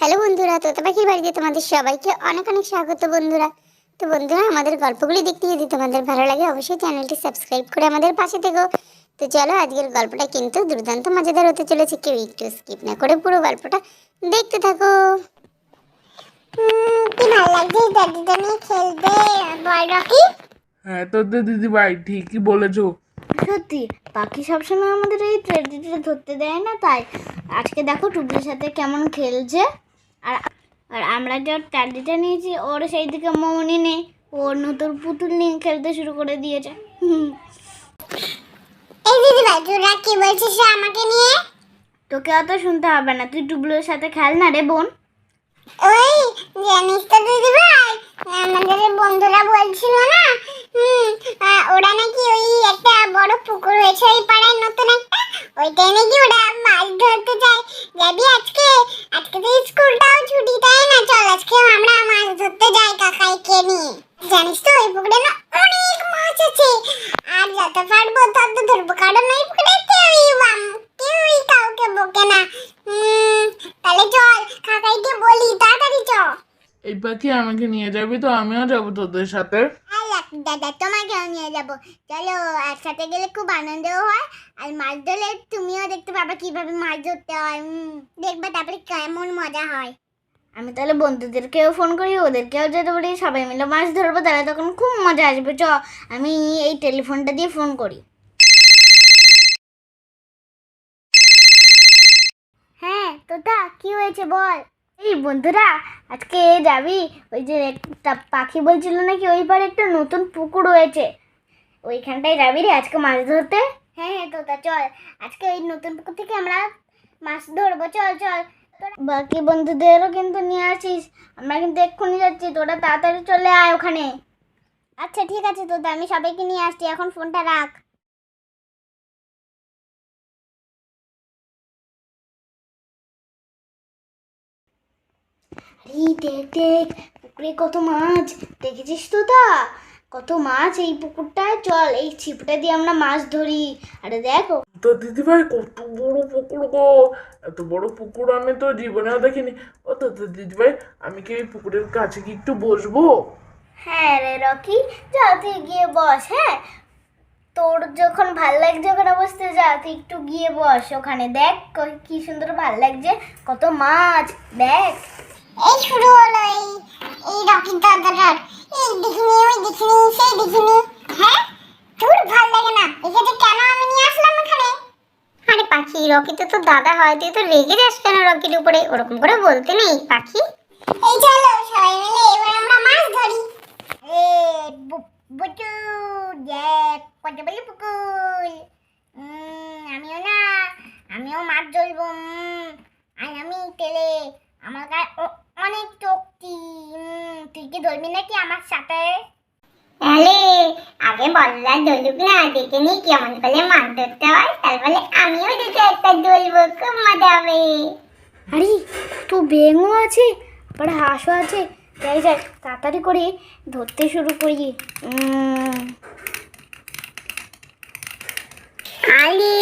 Hello বন্ধুরা, তোতা পাখির বাড়িতে তোমাদের সবাইকে অনেক অনেক স্বাগত বন্ধুরা। তো বন্ধুরা, আমাদের গল্পগুলি দেখতে যদি তোমাদের ভালো লাগে অবশ্যই চ্যানেলটি সাবস্ক্রাইব করে আমাদের পাশে থেকো। তো চলো, আজকের গল্পটা কিন্তু দুর্দান্ত মজাদার হতে চলেছে, কেউ একটু স্কিপ না করে পুরো গল্পটা দেখতে থাকো। কি ভালো লাগছে দাদিটা নিয়ে খেলতে, বল রকি। হ্যাঁ তোদের দিদি ভাই ঠিকই বলেছো। সত্যি পাখি সবসময় আমাদের এই ট্রেডিটা ধরতে দেয় না, তাই আজকে দেখো টুকলির সাথে কেমন খেলছে। আর আর আমরা যে ট্যাডিটা নিয়েছি ওর সেই দিকে মনই নেই, ওর নতুন পুতুল নিয়ে খেলতে শুরু করে দিয়েছে। এই দিদি ভাই, তোরা কি বলছিস আমাকে নিয়ে? তোকে অত শুনতে হবে না, তুই টুবলুর সাথে খেল না রে বোন। ওই জানিস তো দিদি ভাই, আমাদের বন্ধুরা বলছিল না, ওরা নাকি ওই একটা বড় পুকুর হয়েছে ওই পাড়ায় নতুন একটা, ওইটাই নাকি ওরা মাছ ধরতে যায়। যাবি আজকে? আজকে তো স্কুলটাও ছুটি, তাই না? চল আজকে আমরা মাছ ধরতে যাই কাকাইকে নিয়ে। জানিস তো ওই পুকুরে না অনেক মাছ আছে, আর যত পারবো তত ধরবো, কারণ ওই পুকুরে কেউই কাউকে বকে না। তাহলে চল কাকাইকে বলি, তাড়াতাড়ি চ। এই পাখি আমাকে নিয়ে যাবি তো? আমিও যাবো তোদের সাথে। দাদা, তোমাকেও নিয়ে যাবো, চলো। একসাথে গেলে খুব আনন্দও হয়, আর মাছ ধরলে তুমিও দেখতে পাবে কিভাবে মাছ ধরতে হয়। দেখবে তারপরে কেমন মজা হয়। আমি তাহলে বন্ধুদেরকেও ফোন করি, ওদেরকেও যেতে বলি, সবাই মিলে মাছ ধরবো, তাহলে তখন খুব মজা আসবে। চ, আমি এই টেলিফোনটা দিয়ে ফোন করি। হ্যাঁ তোতা, কি হয়েছে বল। এই বন্ধুরা, আজকে যাবি? ওই যে একটা পাখি বলছিল নাকি ওই পারে একটা নতুন পুকুর হয়েছে, ওইখানটায় যাবি রে আজকে মাছ ধরতে? হ্যাঁ হ্যাঁ তোতা, চল আজকে ওই নতুন পুকুর থেকে আমরা মাছ ধরবো, চল চল। বাকি বন্ধুদেরও কিন্তু নিয়ে আসিস, আমরা কিন্তু এক্ষুনি যাচ্ছি, তোরা তাড়াতাড়ি চলে আয় ওখানে। আচ্ছা ঠিক আছে তোতা, আমি সবাইকে নিয়ে আসছি, এখন ফোনটা রাখ। এই দেখ দেখ, পুকুরে কত মাছ দেখেছিস তো? তা কত মাছ এই পুকুরটায়, চল এই ছিপটা দিয়ে আমরা মাছ ধরি। আরে দেখো তো দিদি ভাই কত বড় পুকুর গো! এত বড় পুকুর আমি তো জীবনেও দেখিনি। ও তো দিদি ভাই, আমি কি এই পুকুরের কাছে কি একটু বসবো? হ্যাঁ রে রকি, যা তুই গিয়ে বস। হ্যাঁ, তোর যখন ভাল লাগছে ওখানে বসতে, যা তুই একটু গিয়ে বস ওখানে, দেখ কি সুন্দর ভাল লাগছে, কত মাছ দেখ। এই শুরু হলো এই রকির দাদাটার, এই দেখিনি ওই দেখিনি সেই দেখিনি। হ্যাঁ, তোর ভাল লাগে না এখানে? কেন আমি নিয়ে আসলাম এখানে? আরে পাখি, রকি তো তোর দাদা হয়, তুই তো রেগে যাস কেন রকির উপরে? ওরকম করে বলতে নেই পাখি। এই চলো সবাই মিলে এবার আমরা মাছ ধরি। এ বুটু, দেখ কত বড় পুকুর। আমিও মাছ ধরবো। আর আমি তেলে, আমার গায়ে অনেক শক্তি। তুই কি ধরবি নাকি আমার সাথে? আরে আগে বল্লা ধরুক না, দেখে নি কেমন করে মাছ ধরতে হয়, তারপরে আমিও দুটো একটা ধরবো, খুব মজা হবে। আরে তো ব্যাঙও আছে, আবার হাঁসও আছে, যাই যাই তাড়াতাড়ি করে ধরতে শুরু করি। আরে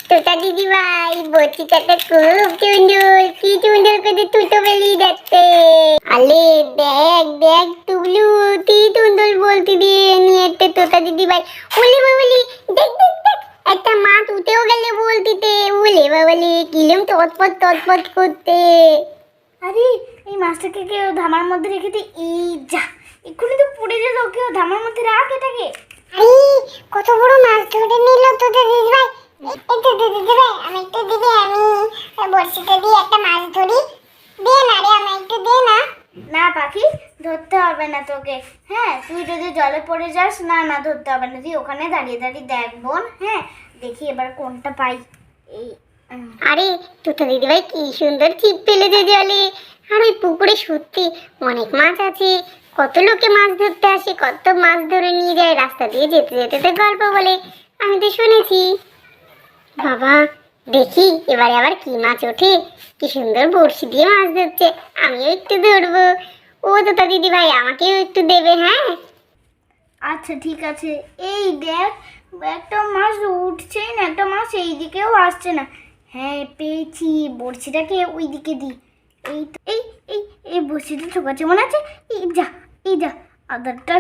তোতা দিদি ভাই, বটিটাটা খুব সুন্দর, কি সুন্দর করে তুতো বেরিয়ে যাচ্ছে। আরে দেখ দেখ টুবলু, কি সুন্দর বলতি দিয়ে নিয়েছে তোতা দিদি ভাই। ওলে বাবলি, দেখ দেখ দেখ, একটা মাছ উঠেও গেলে বলতিতে। ওলে বাবলি, কিরম তৎপর তৎপর করতে। আরে এই মাছটাকে কেউ ধামার মধ্যে রেখে দিই, এই যা এক্ষুনি তো পড়ে যেত, কেউ ধামার মধ্যে রাখ এটাকে। আরে কত বড় মাছ ধরে নিল তোদের দিদি ভাই। একটু দিদি ভাই, আমি একটু দিদি, আমি বড়শিটা দিয়ে একটা মাছ ধরি, দে না রে, আমি একটু দে না। না পাখি, ধরতে হবে না তোকে। হ্যাঁ, তুই যদি জলে পড়ে যাস, না না ধরতে হবে না, তুই ওখানে দাঁড়িয়ে দাঁড়িয়ে দেখ বোন। হ্যাঁ, দেখি এবার কোনটা পাই। এই আরে তোতা দিদি ভাই, কি সুন্দর ছিপ ফেলেছে জলে। আর ওই পুকুরে সত্যি অনেক মাছ আছে, কত লোকে মাছ ধরতে আসে, কত মাছ ধরে নিয়ে যায় রাস্তা দিয়ে যেতে যেতে, তো গল্প বলে আমি তো শুনেছি। বাবা, দেখি এবারে আবার কি মাছ ওঠে, কি সুন্দর বড়শি দিয়ে মাছ ধরছে, আমিও একটু ধরবো। ও তোতা দিদি ভাই, আমাকেও একটু দেবে? হ্যাঁ আচ্ছা ঠিক আছে, এই দেখ একটা মাছ উঠছেই না, একটা মাছ এই দিকেও আসছে না। হ্যাঁ পেয়েছি, বড়শিটাকে ওই দিকে দিই। এই তো, এই এই বসিতে ঠোকাচ্ছে মনে আছে। এই যা আদারটা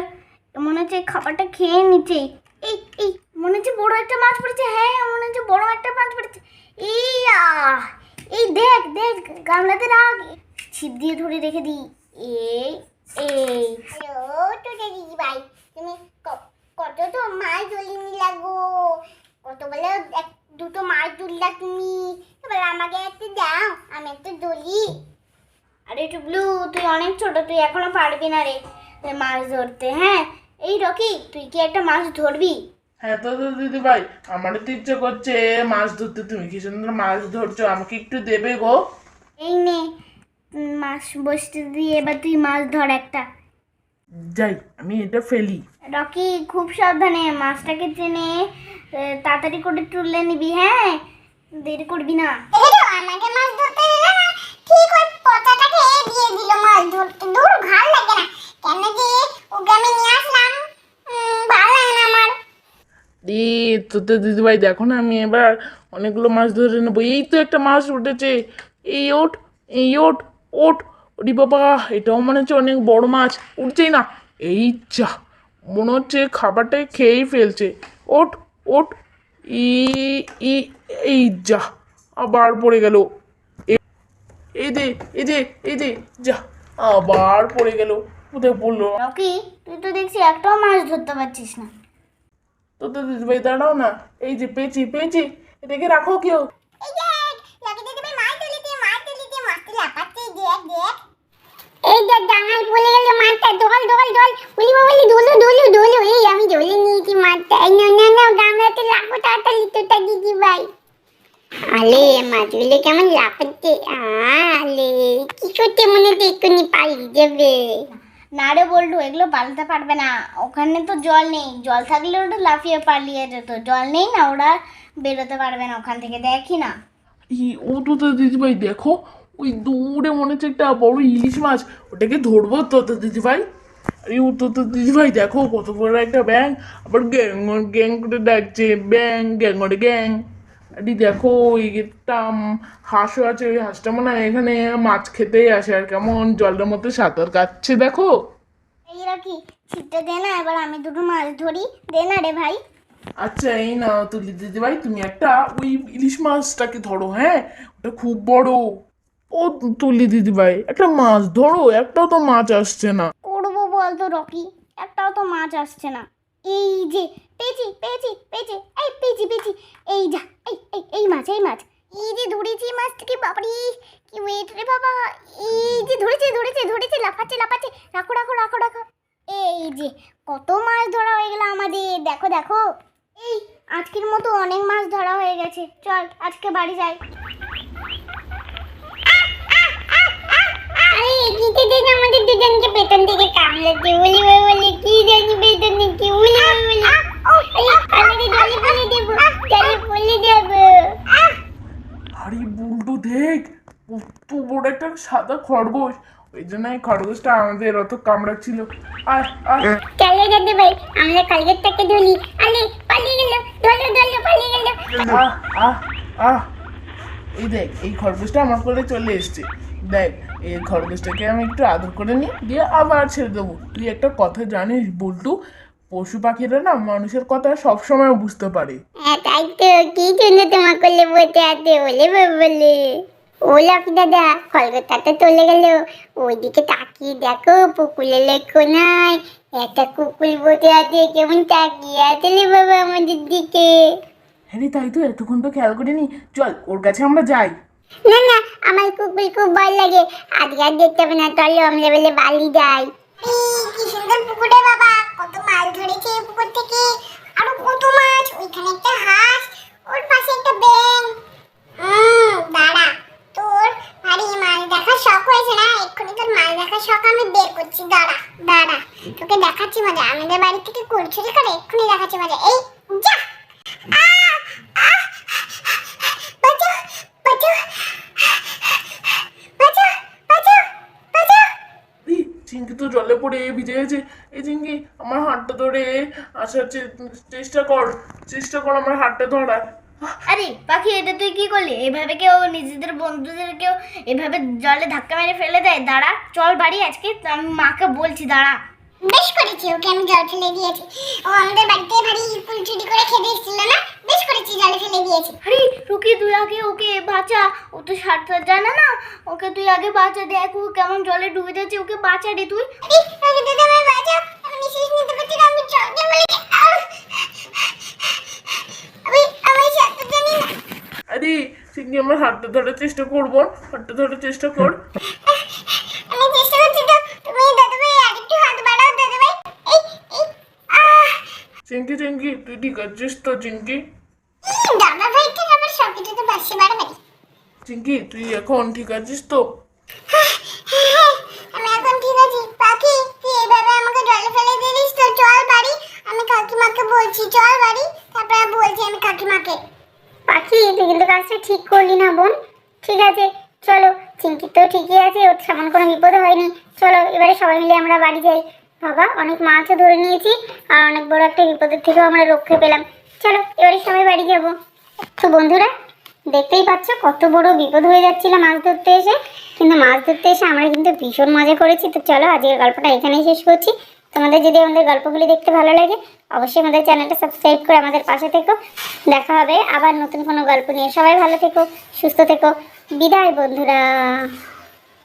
মনে হচ্ছে খাবারটা খেয়ে নিচ্ছে। এই মনে হচ্ছে বড় একটা মাছ পড়েছে। হ্যাঁ মনে হচ্ছে বড় একটা মাছ পড়েছে। এই দেখ গামলাতে রাখ, ছিপ দিয়ে ধরে রেখে দিই। হ্যালো তোদের দিদি ভাই, তুমি কত তো মাছ ধরে নিলা গো, কত বলে দুটো মাছ ধরলা তুমি, এবার আমাকে একটা দাও, আমি একটা ধরি। আরে টুবলু, তুই অনেক ছোট, তুই এখনো পারবি না রে মাছ ধরতে। হ্যাঁ এই রকি, তুই কি একটা মাছ ধরবি? হ্যাঁ তো দিদি ভাই, আমারও তো ইচ্ছে করছে মাছ ধরতে। তুমি কি সুন্দর মাছ ধরছো, আমাকে একটু দেবে গো? এই নে মাছ বসতে দিয়ে এবার তুই মাছ ধর একটা। যাই, আমি এটা ফেলি। রকি খুব সাবধানে মাছটাকে টেনে তাড়াতাড়ি করে তুলে নিবি। হ্যাঁ দেরি করবি না। দেখো আমাকে মাছ ধরতে দিলে না, ঠিক ওই পচাটাকে দিয়ে দিল মাছ ধরতে। দূর ভালো লাগে না, কেন যে ওকে আমি নিয়ে আসলাম, ভালো লাগে না আমার। তো দিদি ভাই দেখো না, আমি এবার অনেকগুলো মাছ ধরে নেবো। এই তো একটা মাছ উঠেছে। এই ওঠ, এই ওঠ, ওঠ। ওরে বাবা, এটাও মনে হচ্ছে অনেক বড় মাছ, উঠছেই না। এই যা, মনে হচ্ছে খাবারটাই খেয়েই ফেলছে। ওঠ, ওঠ। এই যা, আবার পড়ে গেল। এই দে, এই দে, এই দে, যা, আবার পড়ে গেল। কোথায় পড়লো? রকি তুই তো দেখছি একটাও মাছ ধরতে পারছিস না। তো দিদি ভাই দাঁড়াও না, এই যে পেয়েছি, এটাকে রাখো কেউ। এই দেখ লকি দিদি ভাই মাছ তুলিতে মাছটি লাফাচ্ছে, দেখ এই দেখ ডাঙায় পড়ে গেল মাছটা। দোল বলি ধুলো এই আমি ধরে নিয়েছি মাছটা। এই না গামলাতে রাখো তাড়াতাড়ি তোটা দিদি ভাই। আলে মাছগুলো কেমন লাফাচ্ছে, আলে কি করতে মনে হচ্ছে এক্ষুনি পালিয়ে যাবে। না রে বল্টু, এগুলো পালাতে পারবে না, ওখানে তো জল নেই। জল থাকলে ওটা লাফিয়ে পালিয়ে যেত, জল নেই না, ওরা বেরোতে পারবে না ওখান থেকে। দেখি না ও তো দিদি ভাই দেখো, ওই দূরে মনে হচ্ছে একটা বড় ইলিশ মাছ, ওটাকে ধরবো তো দিদি ভাই। আরে ও তো দিদি ভাই দেখো কত বড় একটা ব্যাং, আবার গ্যাং গ্যাং করে ডাকছে, ব্যাং গ্যাং করে গ্যাং। আরে দেখো ওই একটা হাঁসও আছে, ওই হাঁসটা মনে হয় এখানে মাছ খেতেই আসে, আর কেমন জলের মধ্যে সাঁতার কাটছে দেখো। এই রকি ছিপটা দে না, এবার আমি দুটো মাছ ধরি। দে না রে ভাই। আচ্ছা এই না তুলি দিদি ভাই, তুমি একটা ওই ইলিশ মাছটাকে ধরো। হ্যাঁ ওটা খুব বড়। ও তুলি দিদি ভাই, একটা মাছ ধরো, একটাও তো মাছ আসছে না। করবো বলতো রকি, একটাও তো মাছ আসছে না। এই যে পেয়েছি, এই পেয়েছি। এই যা, এই মাছ এই যে ধরেছি মাছটাকে। বাবারে কি ওয়েট রে বাবা। এই যে ধরেছে লাফাচ্ছে। রাখো। এই যে কত মাছ ধরা হয়ে গেল আমাদের। দেখো এই আজকের মতো অনেক মাছ ধরা হয়ে গেছে। চল আজকে বাড়ি যাই। আরে এদিকে দেখ আমাদের দুজনকে পেছন থেকে কামড়াচ্ছে, বলি কি জানি পেছন থেকে বলি জলে পড়ে দেবো। আরে বুলটু দেখ, কত বড় একটা সাদা খরগোশ। ওই জন্য এই খরগোশটা আমাদের অত কামড়াচ্ছিল। আর চলে যেতে ভাই, আমরা কালকেরটাকে ধরি। আরে পালিয়ে গেল, ধরো পালিয়ে গেল। আহ আহ আহ এই দেখ, এই খরগোশটা আমার কোলে চলে এসছে। দেখ, এই খরগোশটাকে আমি একটু আদর করে নিই, দিয়ে আবার ছেড়ে দেবো। তুই একটা কথা জানিস বল্টু, পশু পাখিরা না মানুষের কথা সবসময় বুঝতে পারে। হ্যাঁ তাই তো, কি জন্য তোমার করলে বসে আছে বলে। ও লকি দাদা, খলগটাতে চলে গেল। ওইদিকে তাকিয়ে দেখো, পুকুরের লক্ষ্য নাই, একটা কুকুর বসে আছে, কেমন তাকিয়ে আছে রে বাবা আমাদের দিকে। হ্যাঁ রে, তাই তো, এতক্ষণ তো খেয়াল করিনি। চল ওর কাছে আমরা যাই। না আমার কুকুর খুব ভয় লাগে, আজকে আর দেখতে হবে না, চলো আমরা বলে বালি যাই। কি সুন্দর পুকুর রে বাবা, কত মাছ ধরেছে এই পুকুর থেকে, আরো কত মাছ। ওইখানে একটা হাঁস, ওর পাশে একটা ব্যাঙ। দাঁড়া, তোর ভারী মাছ দেখার শখ হয়েছে না, এক্ষুনি তোর মাছ দেখার শখ আমি বের করছি। দাঁড়া তোকে দেখাচ্ছি মজা, আমাদের বাড়ি থেকে কুলছুরি করে এক্ষুনি দেখাচ্ছি মজা। এই যা, চিংকি তো জলে পড়ে ভিজে গেছে। এই চিংকি, আমার হাতটা ধরে আসার চেষ্টা কর আমার হাতটা ধরার। আরে পাখি, এটা তুই কি করলি? এভাবে কেউ নিজেদের বন্ধুদেরকেও এভাবে জলে ধাক্কা মেরে ফেলে দেয়? দাঁড়া, চল বাড়ি, আজকে আমি মাকে বলছি, দাঁড়া। বেশ করেছি, ওকে আমি জল ফেলে দিয়েছি। ও আমাদের বাড়িতে ভারী ফুল চুরি করে খেতে এসেছিল না, বেশ করেছি, জলে ফেলে দিয়েছি। আরে রুকি, তুই আগে ওকে বাঁচা, ও তো সাঁতার জানে না, ওকে তুই আগে বাঁচা। দেখ ও কেমন জলে ডুবে যাচ্ছে, ওকে বাঁচা রে তুই। আরে দাদা আমায় বাঁচাও, আমি নিঃশ্বাস নিতে পারছি না, আমি জলে বলেছি। আমি সাঁতার জানি না। আরে চিঙ্কি, আমার হাতটা ধরার চেষ্টা করবো, হাতটা ধরার চেষ্টা কর। আমি চেষ্টা করছি তো, তুমি দাদা ভাই আরেকটু হাত বাড়াও দাদা ভাই। এই এই আহ চিঙ্কি চিঙ্কি, তুই ঠিক আছিস তো চিঙ্কি? দাদা ভাই তো আমার সবকিছু তো পাশে বাড়াবাড়ি। চিঙ্কি তুই এখন ঠিক আছিস তো? আমি এখন ঠিক আছি। পাখি, তুই এভাবে আমাকে জলে ফেলে দিলিস তো, চল বাড়ি, আমি কাকিমাকে বলছি, চল বাড়ি, তারপরে বলছি আমি কাকিমাকে। পাখি, তুই কিন্তু কাজটা ঠিক করলি না বোন। ঠিক আছে চলো, চিঙ্কি তো ঠিকই আছে, ওর তেমন কোনো বিপদ হয়নি। চলো এবারে সবাই মিলে আমরা বাড়ি যাই। বাবা, অনেক মাছও ধরে নিয়েছি, আর অনেক বড় একটা বিপদের থেকেও আমরা রক্ষা পেলাম। চলো এবারে সবাই বাড়ি যাব। তো বন্ধুরা, দেখতেই পাচ্ছ কত বড় বিপদ হয়ে যাচ্ছিল মাছ ধরতে এসে, কিন্তু মাছ ধরতে এসে আমরা কিন্তু ভীষণ মজা করেছি। তো চলো আজকের গল্পটা এখানেই শেষ করছি। তোমাদের যদি আমাদের গল্পগুলি দেখতে ভালো লাগে, অবশ্যই আমাদের চ্যানেলটা সাবস্ক্রাইব করে আমাদের পাশে থেকো। দেখা হবে আবার নতুন কোনো গল্প নিয়ে। সবাই ভালো থেকো, সুস্থ থেকো। বিদায় বন্ধুরা।